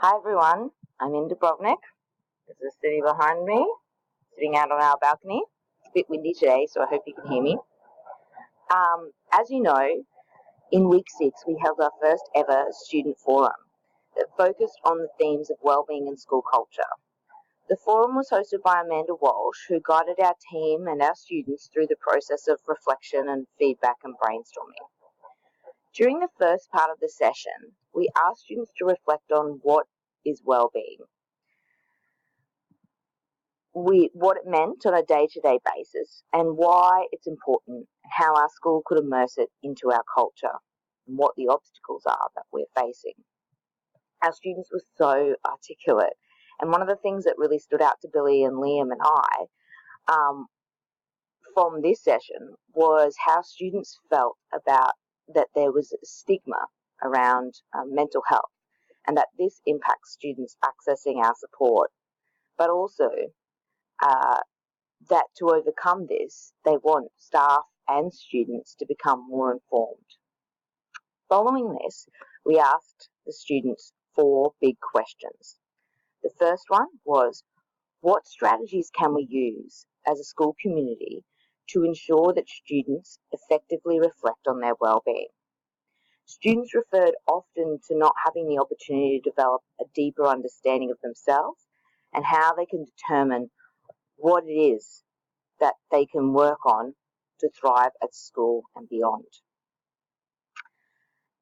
Hi everyone, I'm in Dubrovnik. This is the city behind me, sitting out on our balcony. It's a bit windy today, so I hope you can hear me. As you know, in week 6 we held our first ever student forum that focused on the themes of wellbeing and school culture. The forum was hosted by Amanda Walsh, who guided our team and our students through the process of reflection and feedback and brainstorming. During the first part of the session, we asked students to reflect on what is wellbeing, what it meant on a day-to-day basis, and why it's important, and how our school could immerse it into our culture, and what the obstacles are that we're facing. Our students were so articulate, and one of the things that really stood out to Billy and Liam and I from this session was how students felt about that there was a stigma around mental health, and that this impacts students accessing our support, but also that to overcome this, they want staff and students to become more informed. Following this, we asked the students 4 big questions. The first one was, what strategies can we use as a school community to ensure that students effectively reflect on their well-being? Students referred often to not having the opportunity to develop a deeper understanding of themselves and how they can determine what it is that they can work on to thrive at school and beyond.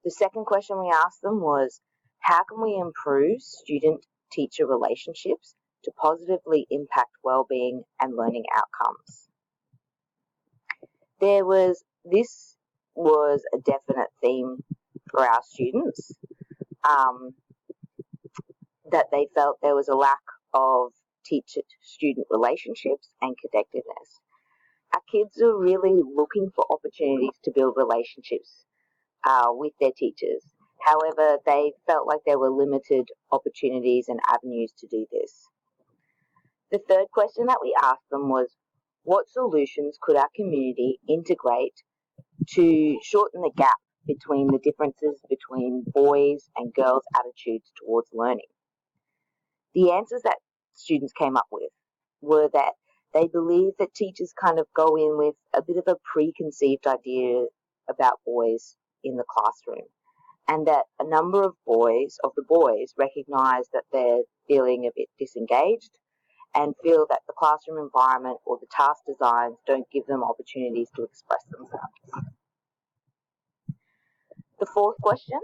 The second question we asked them was, how can we improve student-teacher relationships to positively impact well-being and learning outcomes? This was a definite theme for our students, that they felt there was a lack of teacher-student relationships and connectedness. Our kids are really looking for opportunities to build relationships with their teachers. However, they felt like there were limited opportunities and avenues to do this. The third question that we asked them was, what solutions could our community integrate to shorten the gap between the differences between boys' and girls' attitudes towards learning? The answers that students came up with were that they believe that teachers kind of go in with a bit of a preconceived idea about boys in the classroom, and that a number of the boys recognise that they're feeling a bit disengaged and feel that the classroom environment or the task designs don't give them opportunities to express themselves. The fourth question,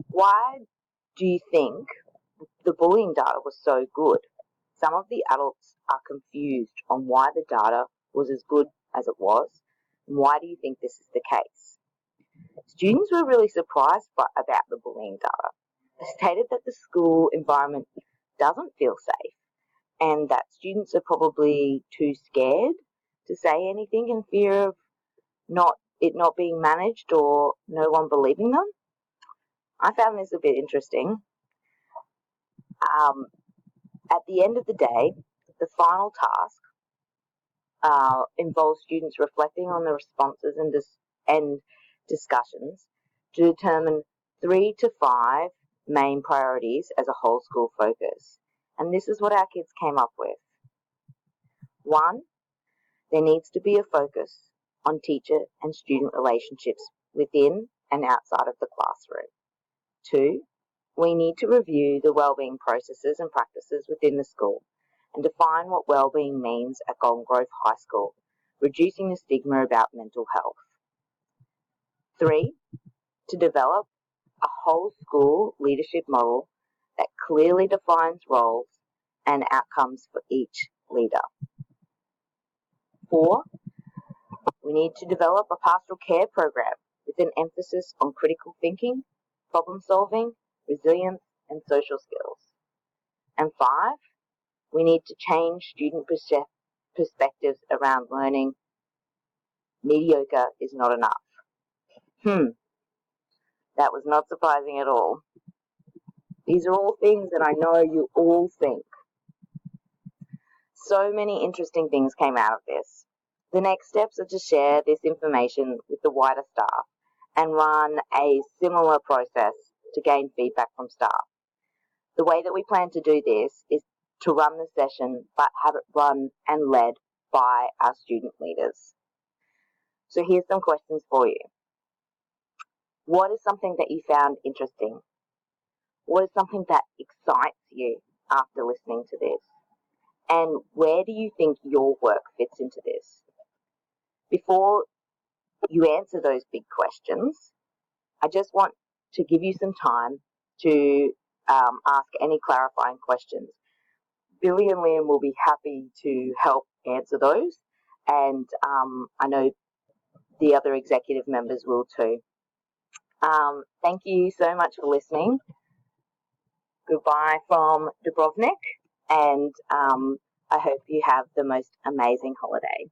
why do you think the bullying data was so good? Some of the adults are confused on why the data was as good as it was, and why do you think this is the case? Students were really surprised about the bullying data. They stated that the school environment doesn't feel safe, and that students are probably too scared to say anything in fear of it not being managed or no one believing them. I found this a bit interesting. At the end of the day, the final task involves students reflecting on the responses and discussions to determine 3 to 5 main priorities as a whole school focus. And this is what our kids came up with. 1, there needs to be a focus on teacher and student relationships within and outside of the classroom. 2, we need to review the wellbeing processes and practices within the school and define what wellbeing means at Golden Grove High School, reducing the stigma about mental health. 3, to develop a whole school leadership model that clearly defines roles and outcomes for each leader. 4, we need to develop a pastoral care program with an emphasis on critical thinking, problem solving, resilience, and social skills. And 5, we need to change student perspectives around learning. Mediocre is not enough. That was not surprising at all. These are all things that I know you all think. So many interesting things came out of this. The next steps are to share this information with the wider staff and run a similar process to gain feedback from staff. The way that we plan to do this is to run the session, but have it run and led by our student leaders. So here's some questions for you. What is something that you found interesting? What is something that excites you after listening to this? And where do you think your work fits into this? Before you answer those big questions, I just want to give you some time to ask any clarifying questions. Billy and Liam will be happy to help answer those, and I know the other executive members will too. Thank you so much for listening. Goodbye from Dubrovnik, and I hope you have the most amazing holiday.